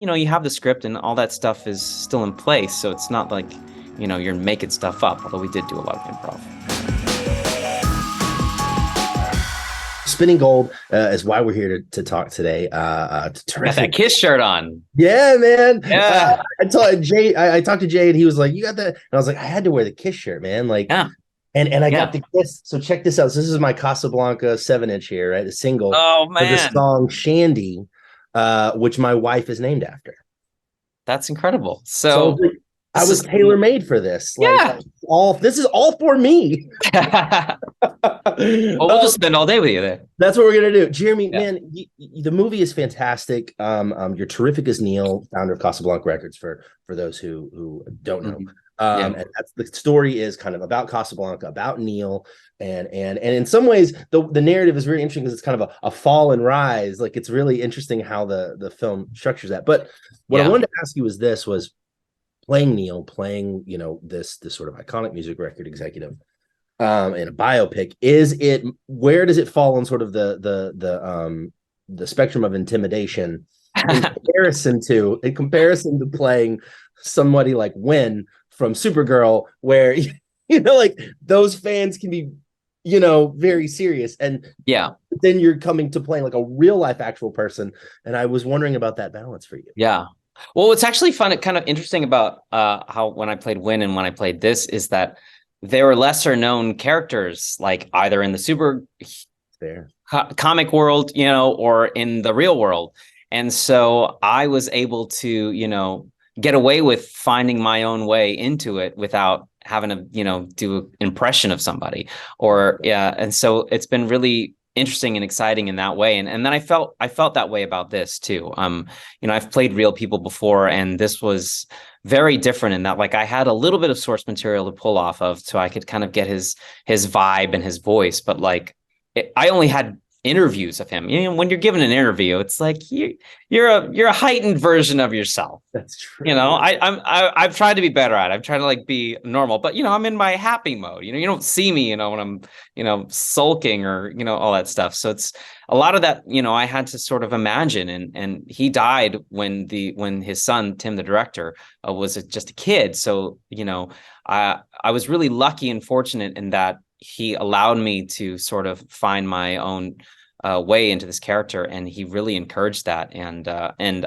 you have the script and all that stuff is still in place. So it's not like, you're making stuff up, although we did do a lot of improv. Spinning gold is why we're here to talk today. Got that Kiss shirt on. Yeah, man. Yeah. I talked to Jay and he was like, "You got that?" And I was like, "I had to wear the Kiss shirt, man." Like, Yeah. and I got the Kiss. So check this out. So this is my Casablanca 7-inch here, right? The single. Oh For the man. song Shandy, which my wife is named after. That's incredible. So I was tailor-made for this. Yeah. This is all for me. Well, we'll just spend all day with you there. That's what we're gonna do. Jeremy, man, the movie is fantastic. You're terrific as Neil, founder of Casablanca Records, for those who don't know. And that's the story is kind of about Casablanca, about Neil, and in some ways the narrative is really interesting because it's kind of a fall and rise. Like, it's really interesting how the film structures that. But what I wanted to ask you was playing Neil, this sort of iconic music record executive in a biopic. Where does it fall on sort of the spectrum of intimidation in comparison to playing somebody like Win from Supergirl, where like those fans can be very serious, and then you're coming to playing like a real life actual person, and I was wondering about that balance for you. Well, it's actually fun, kind of interesting about how when I played Win and when I played this is that there were lesser known characters, like either in the super comic world, or in the real world. And so I was able to, get away with finding my own way into it without having to, do an impression of somebody and so it's been really interesting and exciting in that way. And then I felt that way about this too. I've played real people before, and this was very different in that, like, I had a little bit of source material to pull off of so I could kind of get his vibe and his voice. But like, I only had interviews of him. When you're given an interview, it's like you're a heightened version of yourself. That's true. I've tried to be better at it. I'm trying to like be normal, but I'm in my happy mode. You don't see me, when I'm sulking or all that stuff. So it's a lot of that. I had to sort of imagine, and he died when his son Tim, the director, was just a kid. So I was really lucky and fortunate in that he allowed me to sort of find my own way into this character, and he really encouraged that. And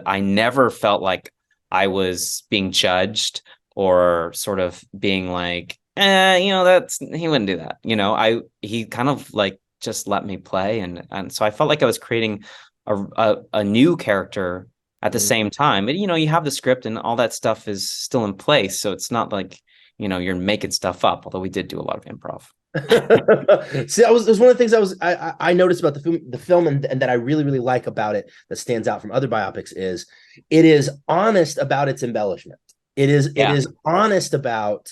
I never felt like I was being judged or sort of being like, that's, he wouldn't do that. He kind of like just let me play, and so I felt like I was creating a new character at the same time. But you have the script and all that stuff is still in place, so it's not like you're making stuff up. Although we did do a lot of improv. See, there's one of the things I noticed about the film and that I really, really like about it that stands out from other biopics is it is honest about its embellishment. It is honest about,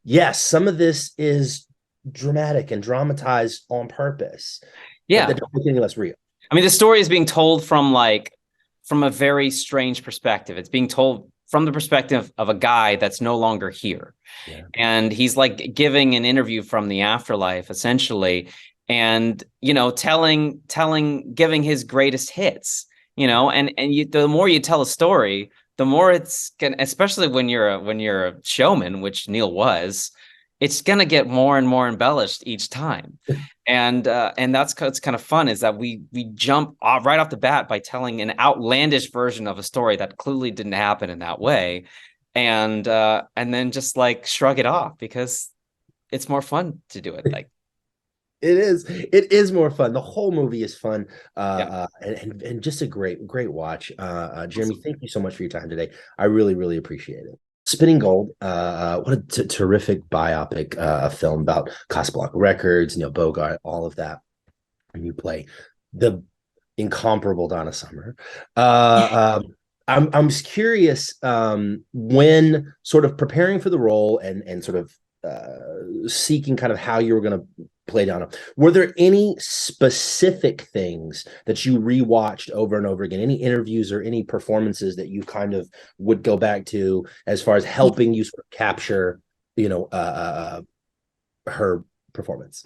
yes, some of this is dramatic and dramatized on purpose. Yeah, that don't make any less real. I mean, the story is being told from a very strange perspective. It's being told from the perspective of a guy that's no longer here. Yeah. And he's like giving an interview from the afterlife, essentially, and, giving his greatest hits, the more you tell a story, the more it's gonna, especially when you're a showman, which Neil was, it's going to get more and more embellished each time. And that's what's kind of fun, is that we jump right off the bat by telling an outlandish version of a story that clearly didn't happen in that way. And then just like shrug it off because it's more fun to do it. Like, it is more fun. The whole movie is fun. And just a great watch. Jeremy, thank you so much for your time today. I really, really appreciate it. Spinning Gold, what a terrific biopic, a film about Casablanca Records, Neil Bogart, all of that. And you play the incomparable Donna Summer. I'm just curious, when sort of preparing for the role and sort of seeking kind of how you were going to play Donna, were there any specific things that you rewatched over and over again? Any interviews or any performances that you kind of would go back to as far as helping you sort of capture, her performance?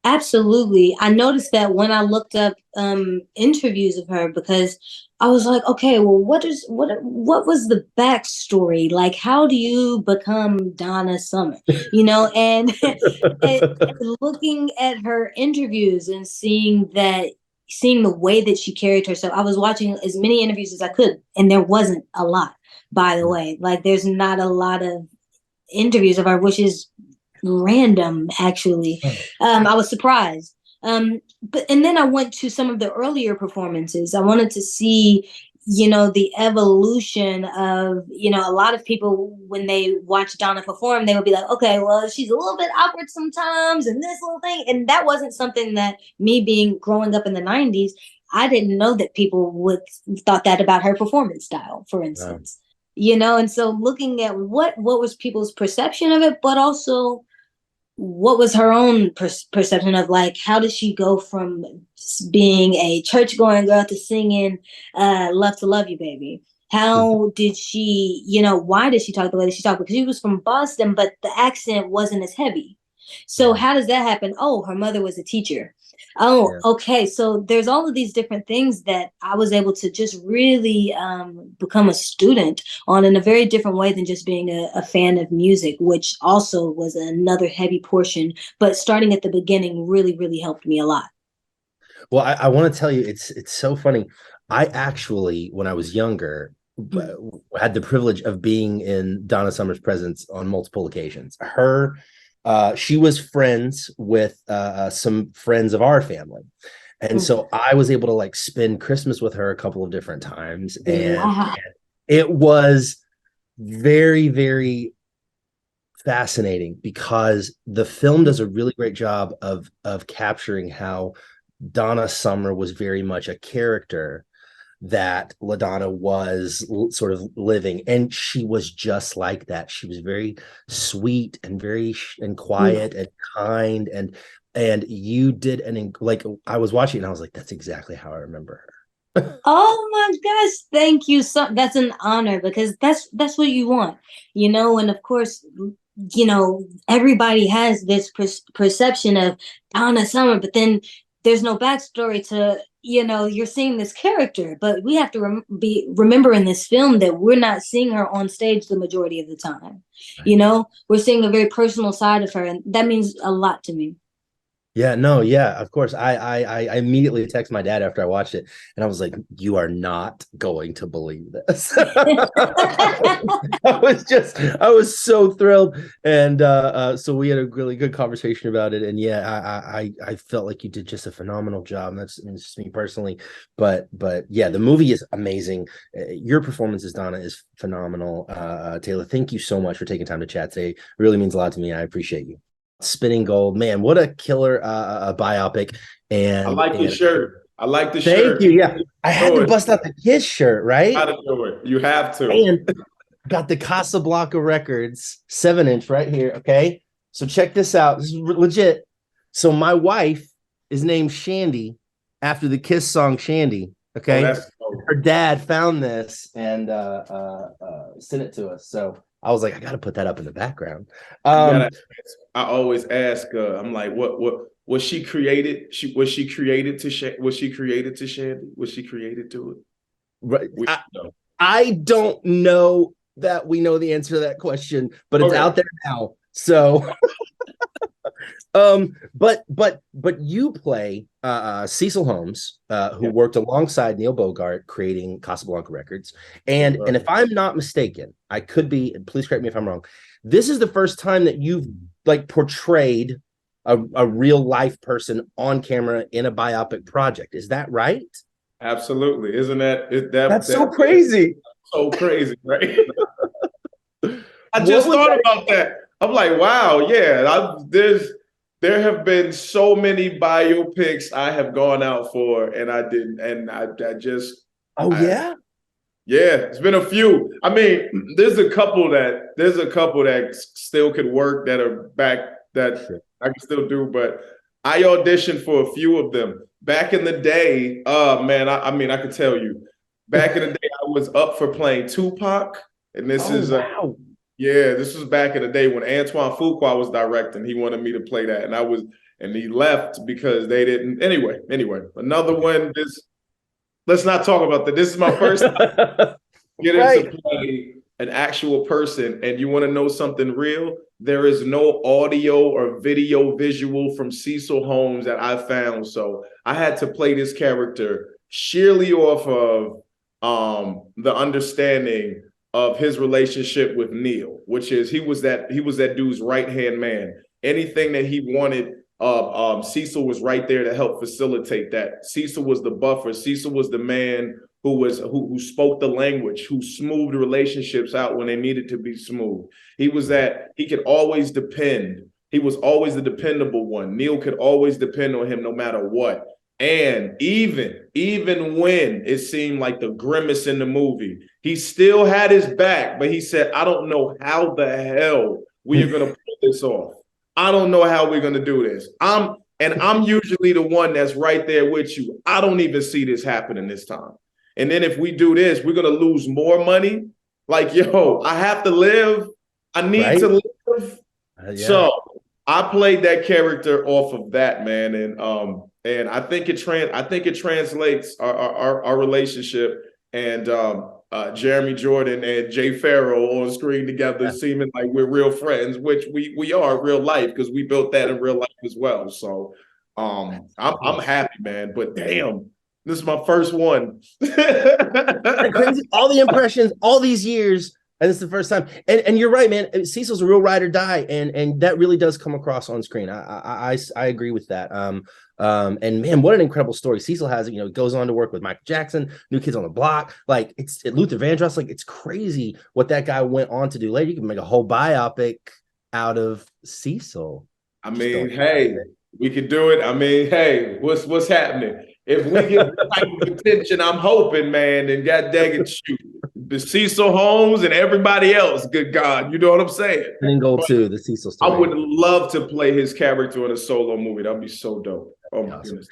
Absolutely. I noticed that when I looked up interviews of her, because I was like, okay, well, what was the backstory? Like, how do you become Donna Summer? And, and looking at her interviews and seeing the way that she carried herself. I was watching as many interviews as I could, and there wasn't a lot, by the way. Like, there's not a lot of interviews of her, which is random, actually. I was surprised. And then I went to some of the earlier performances. I wanted to see, the evolution of, a lot of people when they watch Donna perform, they would be like, okay, well, she's a little bit awkward sometimes and this little thing. And that wasn't something that growing up in the 90s, I didn't know that people would thought that about her performance style, for instance. And so looking at what was people's perception of it, but also what was her own perception of, like, how did she go from being a church going girl to singing Love to Love You Baby? How did she, why did she talk the way that she talked? Because she was from Boston, but the accent wasn't as heavy. So how does that happen? Oh, her mother was a teacher. Oh, okay. So there's all of these different things that I was able to just really become a student on in a very different way than just being a fan of music, which also was another heavy portion. But starting at the beginning really, really helped me a lot. Well, I want to tell you, it's so funny. I actually, when I was younger, had the privilege of being in Donna Summer's presence on multiple occasions. She was friends with some friends of our family. And so I was able to like spend Christmas with her a couple of different times. And it was very, very fascinating because the film does a really great job of capturing how Donna Summer was very much a character that LaDonna was sort of living, and she was just like that. She was very sweet and very quiet and kind, and you did like I was watching and I was like, that's exactly how I remember her. Oh my gosh, thank you. So that's an honor, because that's what you want, and of course, everybody has this perception of Donna Summer, but then there's no backstory to, you're seeing this character, but we have to remember in this film that we're not seeing her on stage the majority of the time. Right. We're seeing a very personal side of her, and that means a lot to me. Yeah, no, yeah, of course. I immediately texted my dad after I watched it, and I was like, "You are not going to believe this." I was so thrilled, and so we had a really good conversation about it. And yeah, I felt like you did just a phenomenal job. That's just me personally, but yeah, the movie is amazing. Your performance as Donna is phenomenal. Tayla, thank you so much for taking time to chat today. It really means a lot to me. I appreciate you. Spinning Gold, man, what a killer biopic. And I like the shirt. I like the Thank shirt. you. Yeah, I had to bust out the Kiss shirt, right? You have to. And got the Casablanca Records 7-inch right here. Okay, so check this out. This is legit. So my wife is named Shandy after the Kiss song Shandy. Okay, her dad found this and sent it to us. So I was like, I got to put that up in the background. I always ask. I'm like, what was she created? Was she created to Shandy? Was she created to it? Right. I don't know that we know the answer to that question, but it's out there now. So, but you play Cecil Holmes, who worked alongside Neil Bogart creating Casablanca Records, and if I'm not mistaken, I could be. Please correct me if I'm wrong. This is the first time that you've like portrayed a real life person on camera in a biopic project. Is that right? Absolutely. Isn't that's so crazy? So crazy, right? I just thought about that. I'm like, wow, yeah. There have been so many biopics I have gone out for, and I didn't, and I just. Yeah. Yeah, it's been a few. I mean, there's a couple that still could work that are back that I can still do, but I auditioned for a few of them. Back in the day, man, I mean, I could tell you, back in the day, I was up for playing Tupac, and this this was back in the day when Antoine Fuqua was directing. He wanted me to play that, and he left because they didn't. Anyway, another one. Let's not talk about that. This is my first time getting to play an actual person, and you want to know something real? There is no audio or video visual from Cecil Holmes that I found, so I had to play this character sheerly off of the understanding of his relationship with Neil, which is he was that dude's right-hand man. Anything that he wanted, Cecil was right there to help facilitate that. Cecil was the buffer. Cecil was the man who spoke the language, who smoothed relationships out when they needed to be smooth. He could always depend. He was always the dependable one. Neil could always depend on him no matter what. And even when it seemed like the grimace in the movie, he still had his back, but he said, I don't know how the hell we are going to pull this off. I don't know how we're going to do this. I'm usually the one that's right there with you. I don't even see this happening this time. And then if we do this, we're going to lose more money. Like, yo, I have to live. I need to live. Yeah. So I played that character off of that, man. And I think it translates our relationship and Jeremy Jordan and Jay Pharoah on screen together, seeming like we're real friends, which we are in real life because we built that in real life as well. So I'm happy, man. But damn, this is my first one. Crazy. All the impressions, all these years, and it's the first time. And you're right, man. Cecil's a real ride or die, and that really does come across on screen. I agree with that. And man, what an incredible story. Cecil has, goes on to work with Michael Jackson, New Kids on the Block, like it's Luther Vandross. Like it's crazy what that guy went on to do later. You can make a whole biopic out of Cecil. I mean, hey, we could do it. I mean, hey, what's happening? If we get the type of attention, I'm hoping, man, then god dang it, shoot. The Cecil Holmes and everybody else, good God, you know what I'm saying? Spinning Gold too, the Cecil story. I would love to play his character in a solo movie. That'd be so dope. Oh my goodness.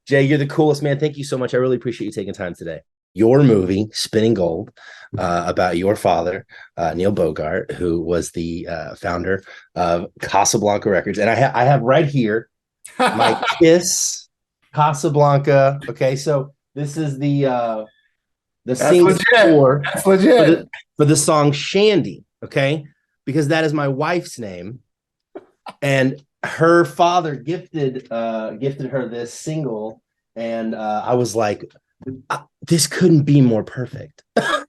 Jay, you're the coolest, man. Thank you so much. I really appreciate you taking time today. Your movie, Spinning Gold, about your father, Neil Bogart, who was the founder of Casablanca Records. And I have right here my Kiss Casablanca. Okay, so this is the scene for the song Shandy, okay? Because that is my wife's name. And her father gifted her this single, and I was like, this couldn't be more perfect. That's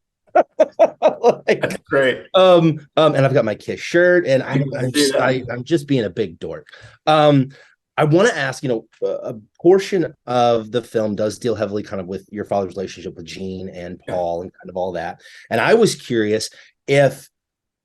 great. And I've got my Kiss shirt, and I'm just being a big dork. I want to ask, a portion of the film does deal heavily kind of with your father's relationship with Gene and Paul and kind of all that. And I was curious if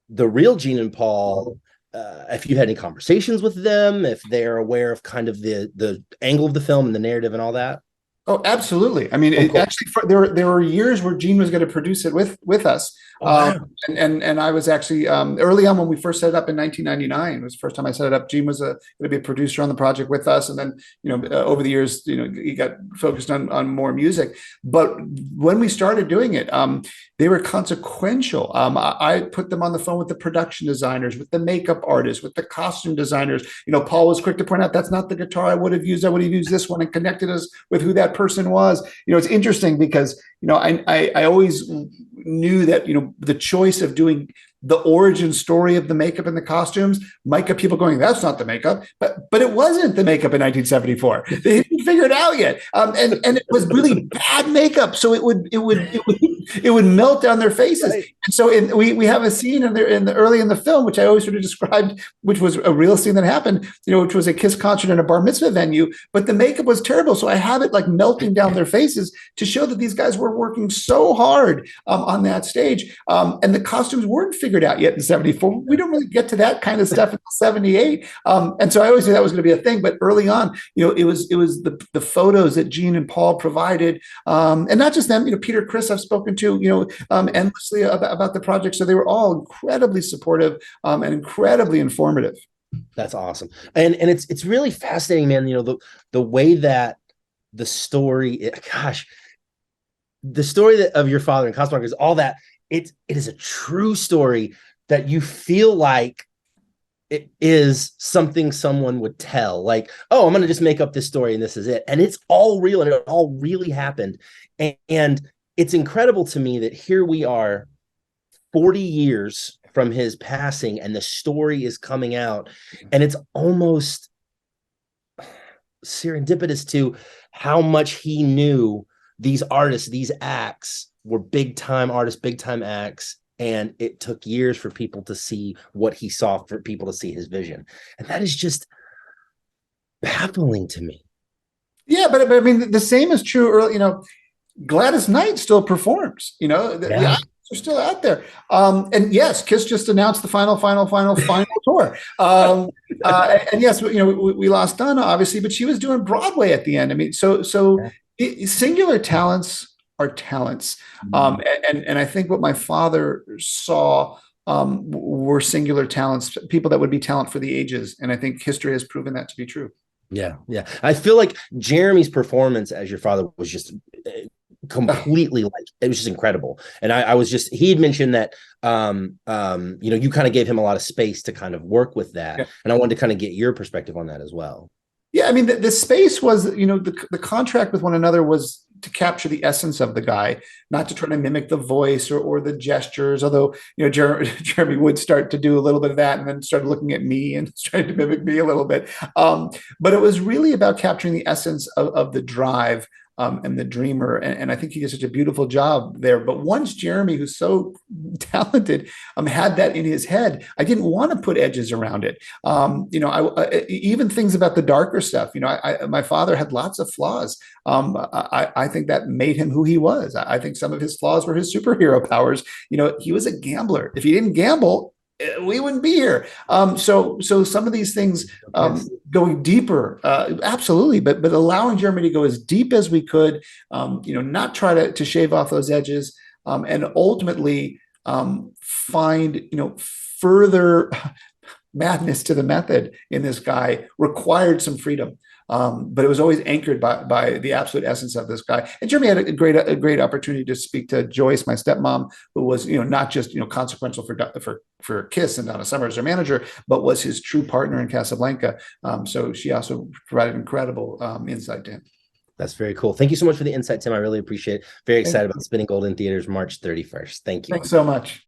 the real Gene and Paul, if you had any conversations with them, if they're aware of kind of the angle of the film and the narrative and all that. Oh, absolutely. I mean, actually, there were years where Gene was going to produce it with us. Wow. And I was actually early on when we first set it up in 1999. It was the first time I set it up. Gene was going to be a producer on the project with us, and then over the years, he got focused on more music. But when we started doing it, they were consequential. I put them on the phone with the production designers, with the makeup artists, with the costume designers. Paul was quick to point out that's not the guitar I would have used. I would have used this one, and connected us with who that person was. It's interesting because I always knew that the choice of doing the origin story of the makeup and the costumes might get people going, that's not the makeup, but it wasn't the makeup in 1974. They didn't figure it out yet, and it was really bad makeup, so it would melt down their faces. Right. And so we have a scene early in the film, which I always sort of described, which was a real scene that happened, which was a Kiss concert in a bar mitzvah venue, but the makeup was terrible, so I have it like melting down their faces to show that these guys were working so hard on that stage, and the costumes weren't figured out yet in 74. We don't really get to that kind of stuff until 78. And so I always knew that was going to be a thing. But early on, it was the photos that Gene and Paul provided, and not just them. Peter, Chris, I've spoken to endlessly about the project. So they were all incredibly supportive and incredibly informative. That's awesome, and it's really fascinating, man. The way that the story, the story of your father and Casablanca is all that. It is a true story that you feel like it is something someone would tell, like, oh, I'm going to just make up this story and this is it. And it's all real and it all really happened. And it's incredible to me that here we are 40 years from his passing and the story is coming out, and it's almost serendipitous to how much he knew these artists, these acts were big time artists, big time acts. And it took years for people to see what he saw, for people to see his vision. And that is just baffling to me. Yeah, but I mean, the same is true early, Gladys Knight still performs, the actors are still out there. And yes, Kiss just announced the final tour. And yes, we lost Donna, obviously, but she was doing Broadway at the end. I mean, singular talents are talents. And I think what my father saw were singular talents, people that would be talent for the ages. And I think history has proven that to be true. Yeah. I feel like Jeremy's performance as your father was just completely like, it was just incredible. And I was just, he had mentioned that you kind of gave him a lot of space to kind of work with that. Yeah. And I wanted to kind of get your perspective on that as well. Yeah, I mean, the space was, the contract with one another was to capture the essence of the guy, not to try to mimic the voice or the gestures. Although, Jeremy would start to do a little bit of that and then started looking at me and trying to mimic me a little bit. But it was really about capturing the essence of the drive and the dreamer. And I think he did such a beautiful job there. But once Jeremy, who's so talented, had that in his head, I didn't want to put edges around it. Even things about the darker stuff, my father had lots of flaws. I think that made him who he was. I think some of his flaws were his superhero powers. He was a gambler. If he didn't gamble, we wouldn't be here. So some of these things going deeper, absolutely, but allowing Jeremy to go as deep as we could, not try to shave off those edges, and ultimately find further madness to the method in this guy required some freedom. But it was always anchored by the absolute essence of this guy. And Jeremy had a great opportunity to speak to Joyce, my stepmom, who was not just consequential for Kiss and Donna Summer as her manager, but was his true partner in Casablanca. So she also provided incredible insight to him. That's very cool. Thank you so much for the insight, Tim. I really appreciate it. Very excited about Spinning Gold in theaters March 31st. Thank you. Thanks so much.